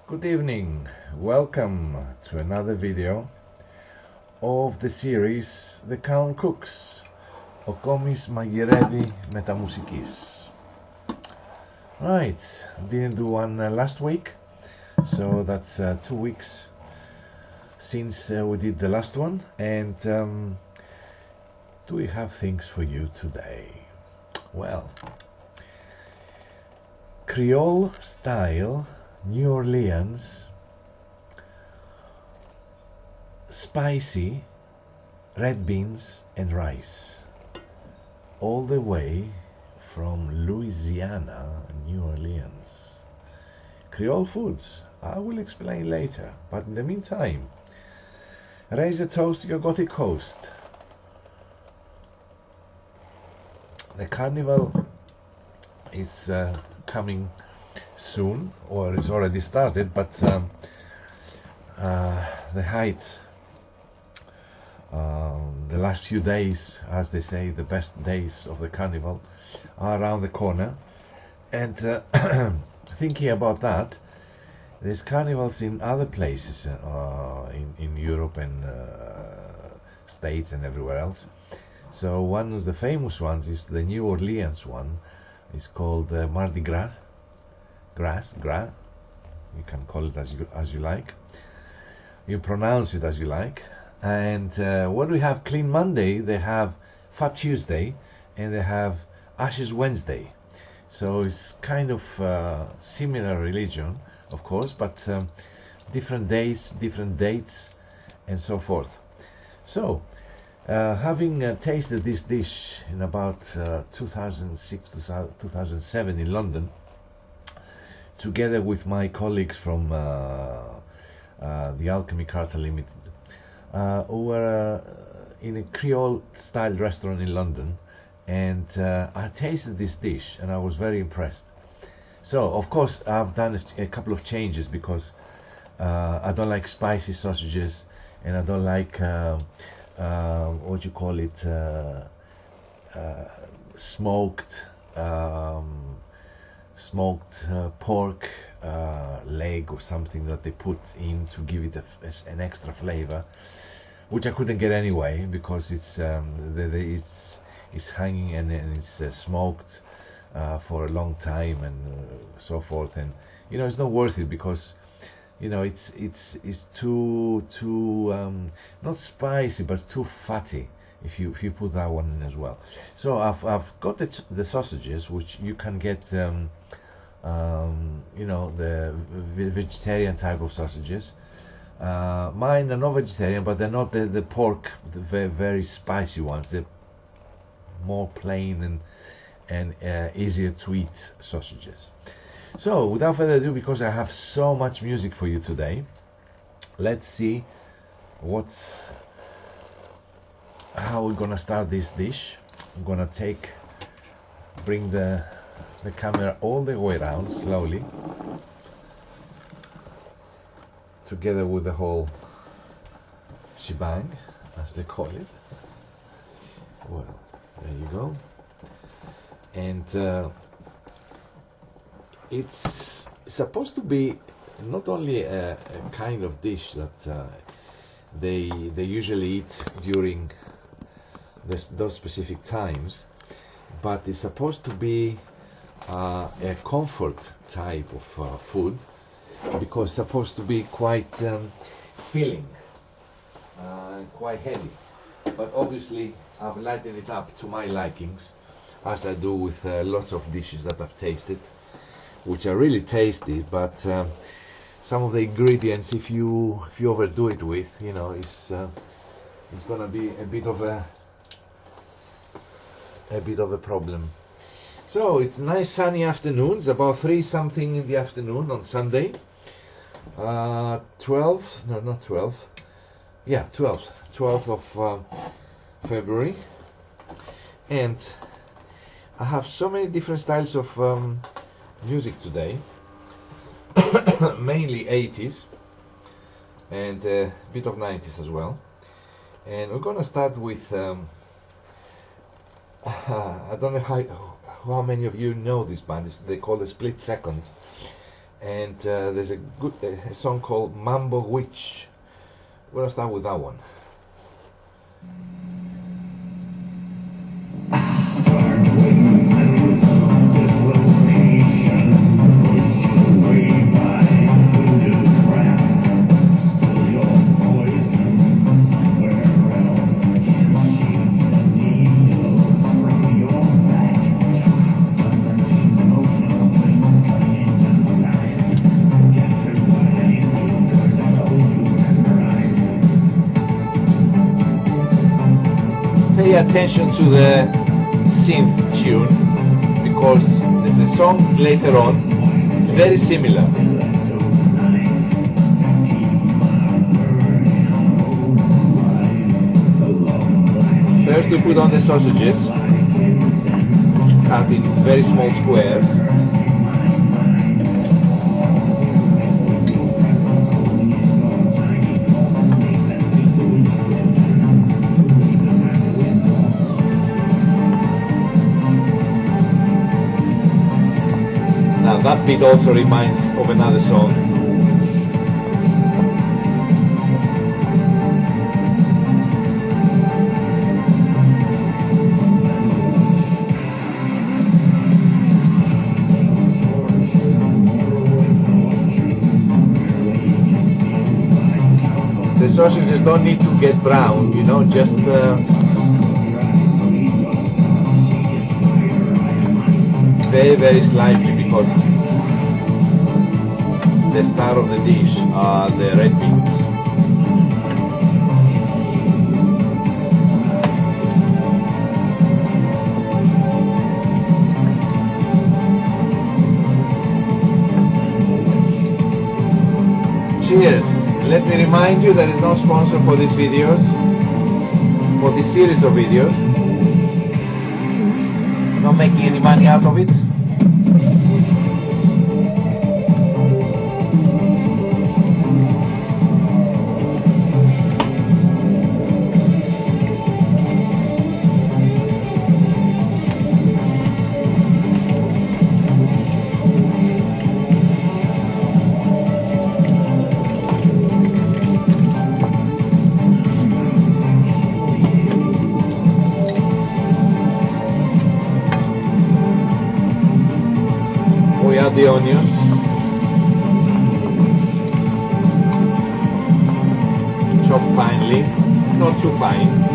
Good evening, welcome to another video of the series The Count Cooks. Ο Κόμις μαγειρεύει με τα μουσικής. Right, didn't do one last week, so that's 2 weeks since we did the last one. And do we have things for you today? Well, Creole style New Orleans spicy red beans and rice, all the way from Louisiana, New Orleans. Creole foods, I will explain later, but in the meantime, raise a toast to your Gothic coast. The carnival is coming soon, or it's already started, but the height, the last few days, as they say, the best days of the carnival are around the corner. And thinking about that, there's carnivals in other places, in Europe and States and everywhere else. So one of the famous ones is the New Orleans one. It's called Mardi Gras. You can call it as you like. You pronounce it as you like. And when we have Clean Monday, they have Fat Tuesday, and they have Ashes Wednesday. So it's kind of similar religion, of course, but different days, different dates, and so forth. So, having tasted this dish in about 2006 to 2007 in London, together with my colleagues from the Alchemy Carter Limited, we were in a Creole style restaurant in London, and I tasted this dish and I was very impressed. So of course I've done a couple of changes, because I don't like spicy sausages, and I don't like what you call it, smoked pork leg or something that they put in to give it an extra flavor, which I couldn't get anyway, because it's hanging and it's smoked for a long time and so forth, and it's not worth it, because it's too not spicy, but too fatty if you put that one in as well. So I've got the sausages, which you can get the vegetarian type of sausages. Mine are not vegetarian, but they're not the pork, the very spicy ones. They're more plain and easier to eat sausages. So without further ado, because I have so much music for you today, let's see how we're gonna start this dish. I'm gonna bring the camera all the way around slowly, together with the whole shebang, as they call it. Well, there you go. And it's supposed to be not only a kind of dish that they usually eat during those specific times, but it's supposed to be a comfort type of food, because it's supposed to be quite filling, quite heavy. But obviously I've lightened it up to my likings, as I do with lots of dishes that I've tasted, which are really tasty, but some of the ingredients, if you overdo it with, it's gonna be a bit of a problem. So it's nice sunny afternoons, about 3 something in the afternoon on Sunday, 12th of February, and I have so many different styles of music today, mainly 80s and a bit of 90s as well. And we're gonna start with I don't know how many of you know this band. They call it Split Second, and there's a song called Mambo Witch. We're gonna start with that one. Pay attention to the synth tune, because there's a song later on, it's very similar. First we put on the sausages, cut in very small squares. That beat also reminds of another song. The sausages don't need to get brown, you know, just very, very slightly, because the star of the dish are the red beans. Cheers! Let me remind you, there is no sponsor for these videos, for this series of videos. Not making any money out of it. The onions, chopped finely, not too fine.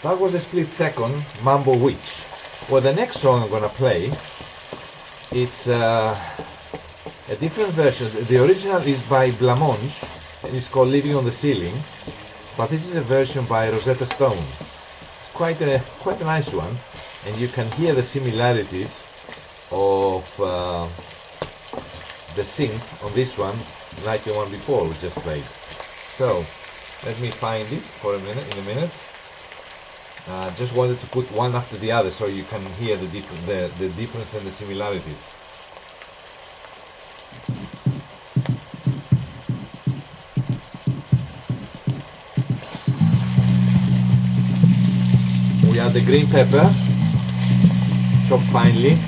That was a split second, Mambo Witch. Well, the next song I'm gonna play, it's a different version. The original is by Blancmange, and it's called Living on the Ceiling, but this is a version by Rosetta Stone. It's quite a nice one, and you can hear the similarities of the synth on this one, like the one before we just played. So let me find it for in a minute. Just wanted to put one after the other so you can hear the difference and the similarities. We add the green pepper, chopped finely.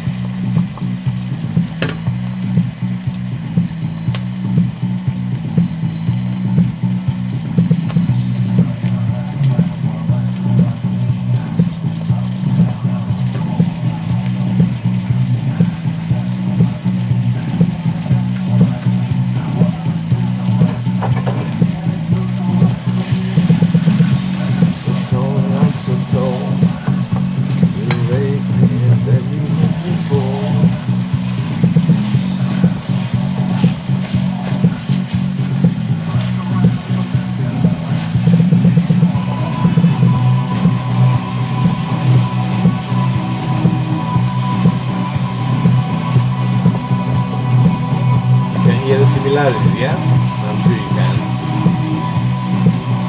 Yeah, I'm sure you can.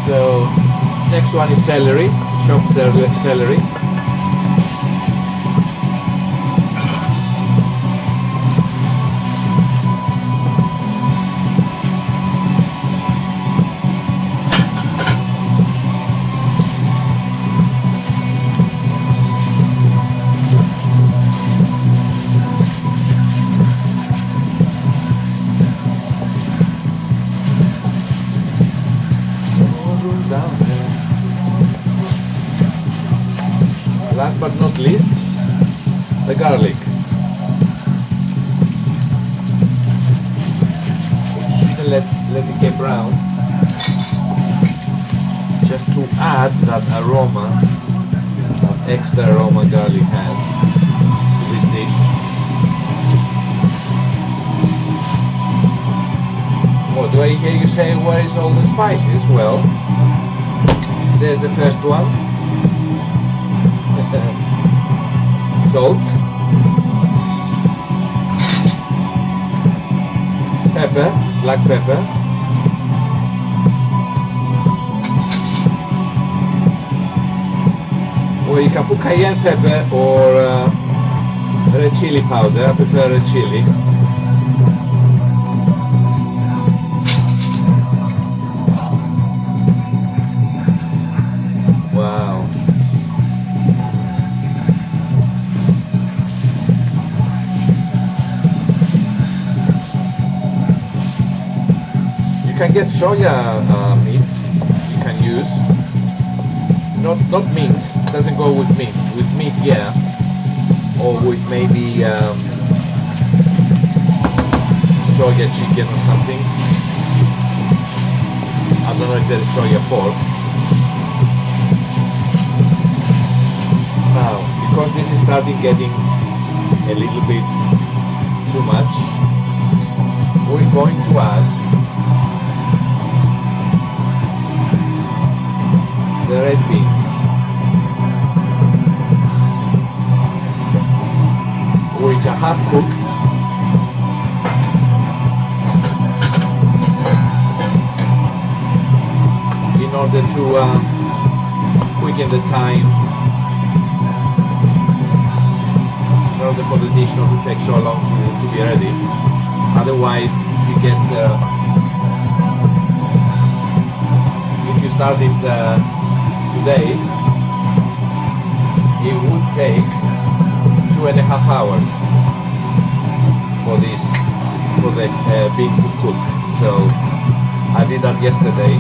So Next one is celery, chopped celery. Last but not least, the garlic. You shouldn't let it get brown, just to add that aroma, that extra aroma garlic has to this dish. Oh, do I hear you say where is all the spices? Well, there's the first one. Salt, pepper, black pepper, or you can put cayenne pepper or red chili powder. I prefer red chili. Wow. You can get soya meat. You can use not mince. Doesn't go with meat. With meat, yeah, or with maybe soya chicken or something. I don't know if there is soya pork. Now, because this is starting getting a little bit too much, we're going to add the red beans, which are half cooked. In order to quicken the time, in order for the dish not to take so long to be ready. Otherwise, you get if you start it today, it would take 2.5 hours for the beans to cook. So I did that yesterday.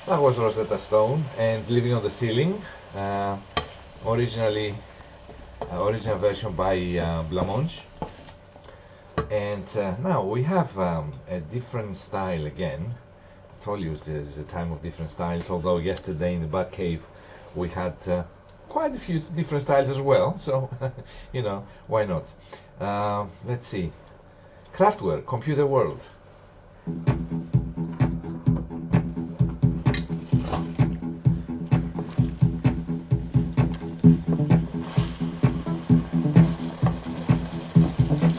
That was Rosetta Stone and Living on the Ceiling, original version by Blancmange. And now we have a different style again. I told you there's a time of different styles, although yesterday in the Bat Cave we had quite a few different styles as well, so you know, why not. Let's see. Kraftwerk, Computer World.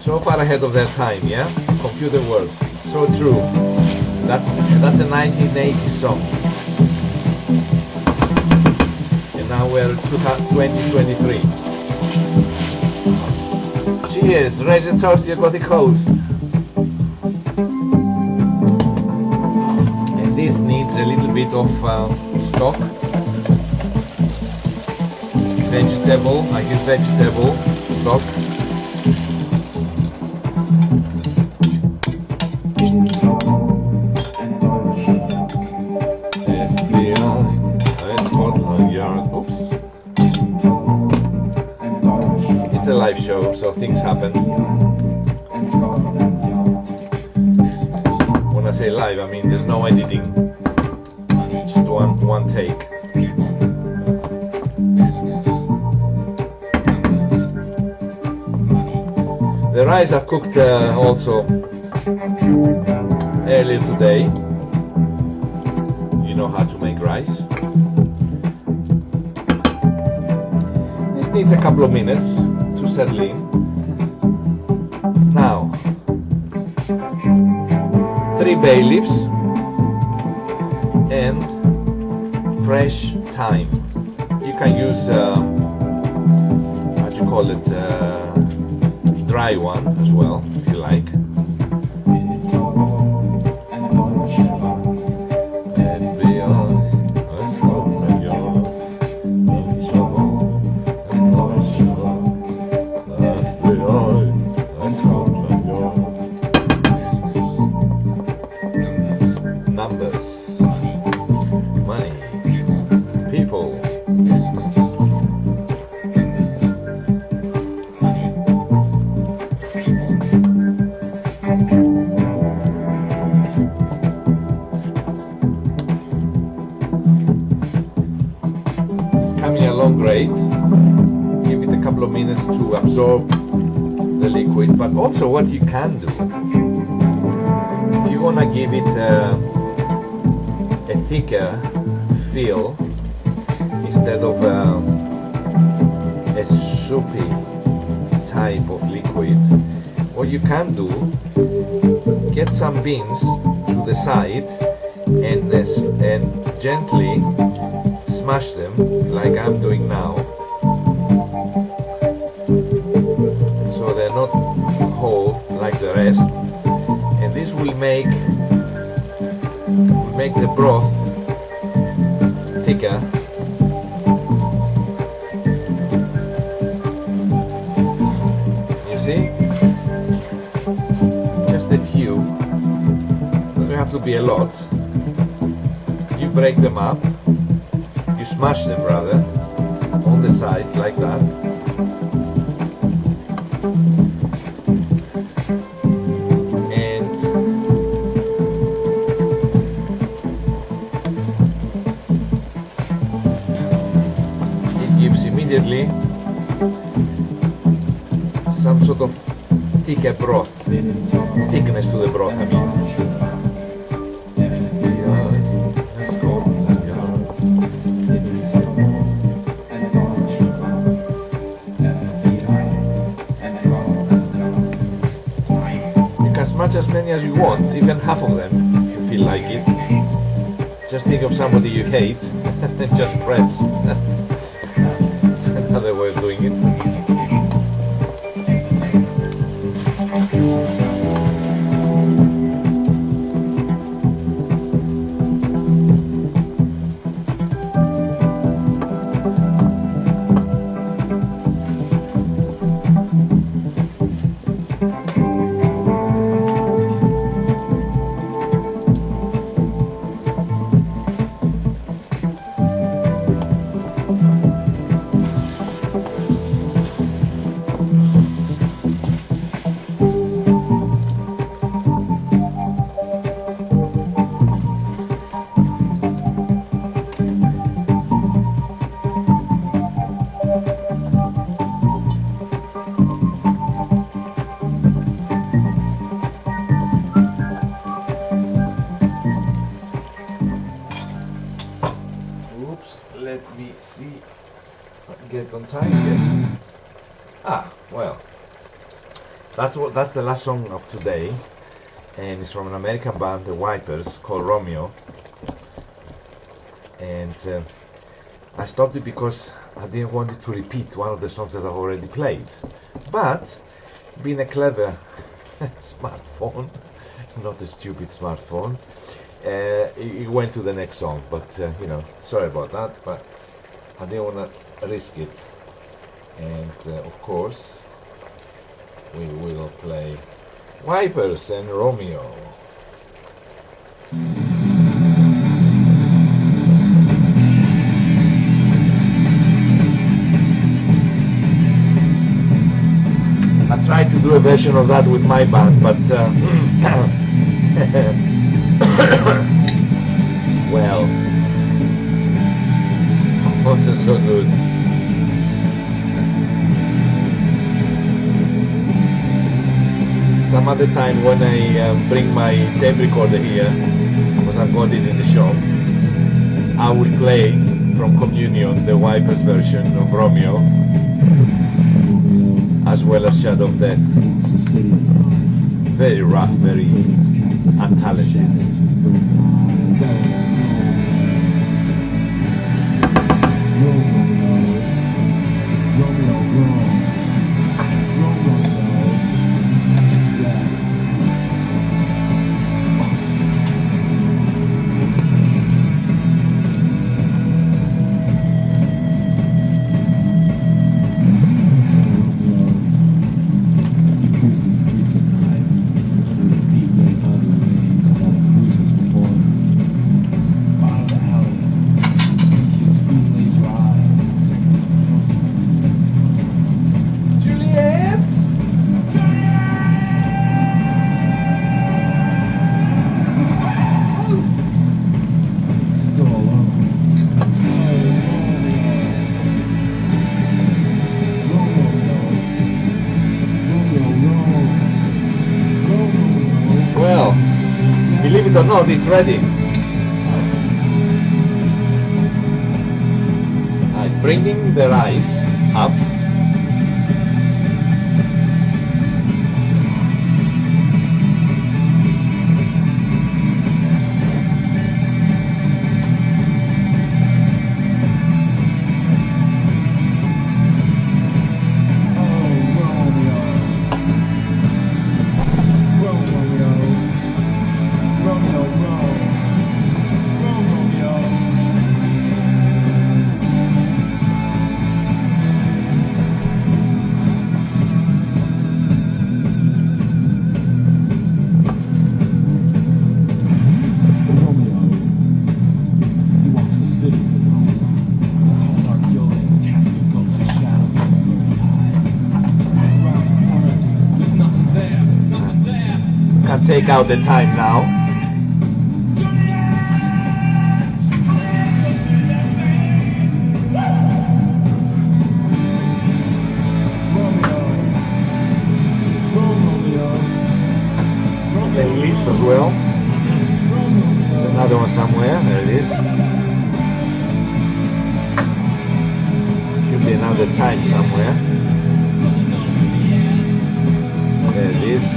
So far ahead of their time, yeah? Computer World, so true. That's a 1980 song. And now we're 2023. Cheers, raise a toast to your gothic host. And this needs a little bit of stock. Vegetable, I use vegetable stock. It's a live show, so things happen. When I say live, I mean there's no editing, just one take. The rice I've cooked also earlier today. You know how to make rice. This needs a couple of minutes to settle in. Now, 3 bay leaves and fresh thyme. You can use how do you call it, dry one as well if you like. Numbers, money, people. It's coming along great. Give it a couple of minutes to absorb the liquid, but also what you can do, if you want to give it a thicker feel instead of a soupy type of liquid, what you can do, get some beans to the side and gently smash them like I'm doing now, so they're not whole like the rest, and this will make the broth thicker. You see? Just a few. Doesn't have to be a lot. You break them up. You smash them rather on the sides like that. Immediately some sort of thicker broth, thickness to the broth, I mean. You can smash as many as you want, even half of them if you feel like it. Just think of somebody you hate and just press. Another way of doing it. Let me see if I can get it on time. Yes. Well, that's the last song of today, and it's from an American band, the Wipers, called Romeo. And I stopped it because I didn't want it to repeat one of the songs that I've already played. But being a clever smartphone, not a stupid smartphone, it went to the next song. But you know, sorry about that, but I didn't want to risk it. And of course we will play Wipers and Romeo. I tried to do a version of that with my band, but well, wasn't so good. some other time when I bring my tape recorder here, because I've got it in the shop, I will play from Communion the Wipers version of Romeo, as well as Shadow of Death. Very rough, very untalented. Believe it or not, it's ready. I'm bringing the rice up. Take out the time now. Play leaves as well. There's another one somewhere. There it is. Should be another time somewhere. There it is.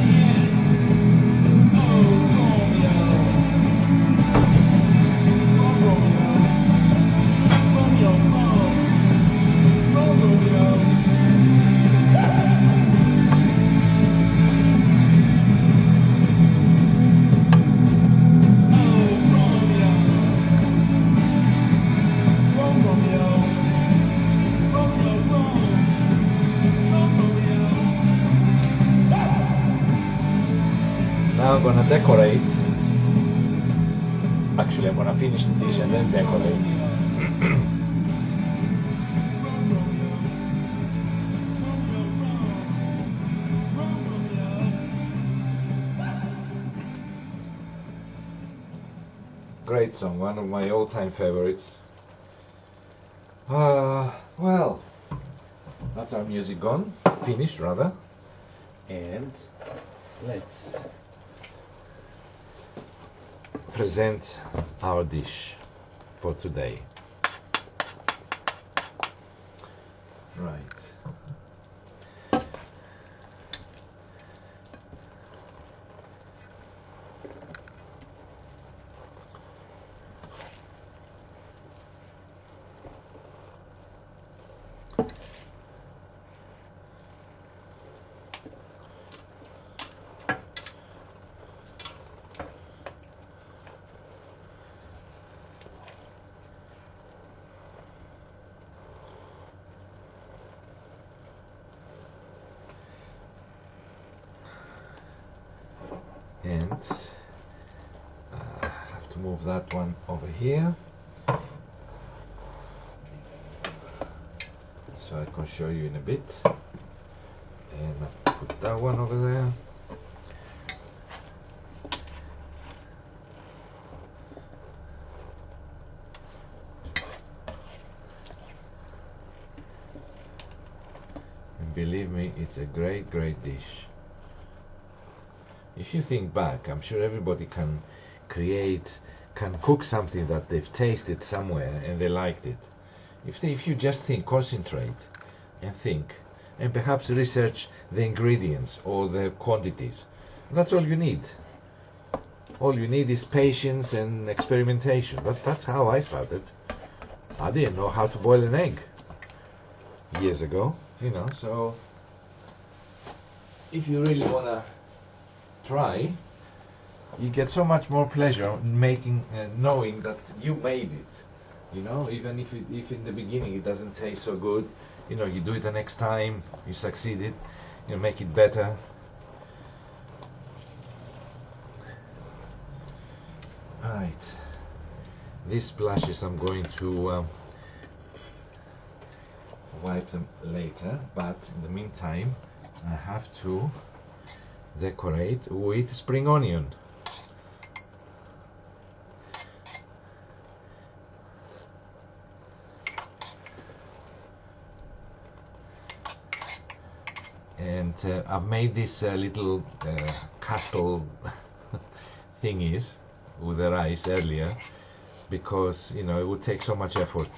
Now I'm gonna decorate. Actually, I'm gonna finish the dish and then decorate. Great song, one of my all-time favorites. Well, that's our music gone, finished rather, and let's present our dish for today. Right. And I have to move that one over here so I can show you in a bit, and I'll put that one over there. And believe me, it's a great dish. If you think back, I'm sure everybody can cook something that they've tasted somewhere and they liked it. If you just think, concentrate and think, and perhaps research the ingredients or the quantities, that's all you need. All you need is patience and experimentation. That's how I started. I didn't know how to boil an egg years ago, you know, so if you really want to try, you get so much more pleasure in making, knowing that you made it, you know, even if in the beginning it doesn't taste so good, you know, you do it the next time, you succeeded, you make it better. Right, these splashes I'm going to wipe them later, but in the meantime I have to decorate with spring onion. And I've made this little castle thingies with the rice earlier because, you know, it would take so much effort.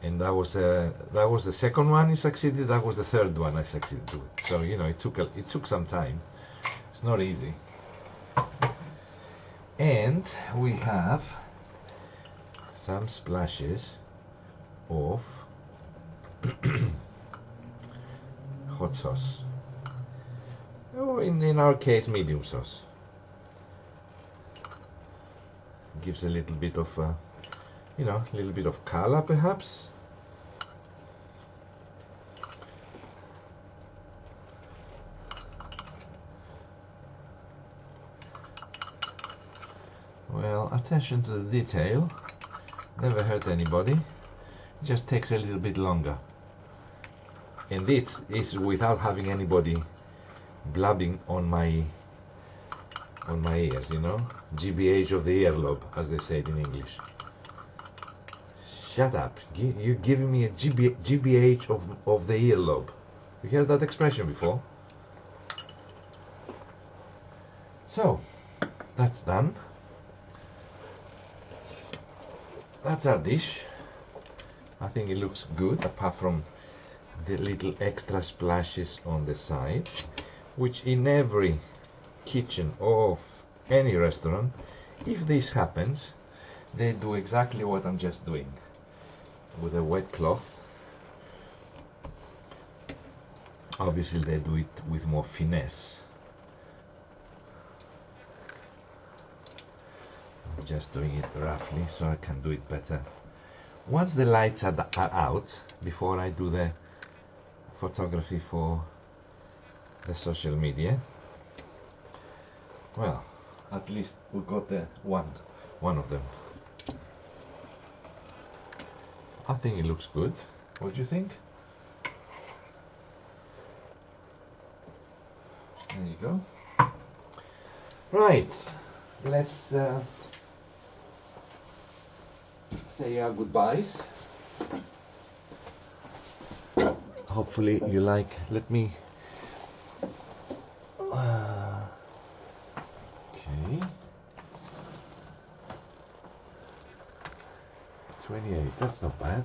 And that was the second one I succeeded. That was the third one I succeeded with. So, you know, it took some time. It's not easy. And we have some splashes of hot sauce, or in our case medium sauce. Gives a little bit of you know, a little bit of color perhaps. Well, attention to the detail never hurt anybody. It just takes a little bit longer. And this is without having anybody blabbing on my ears, you know, GBH of the earlobe, as they say it in English. Shut up! You're giving me a GBH of the earlobe. You heard that expression before? So that's done. That's our dish. I think it looks good, apart from the little extra splashes on the side, which in every kitchen of any restaurant, if this happens, they do exactly what I'm just doing with a wet cloth. Obviously they do it with more finesse. I'm just doing it roughly so I can do it better. Once the lights are out, before I do the photography for the social media, well, at least we got the one of them. I think it looks good. What do you think? There you go. Right, let's say our goodbyes. Hopefully you like. Let me. Okay. 28. That's not bad.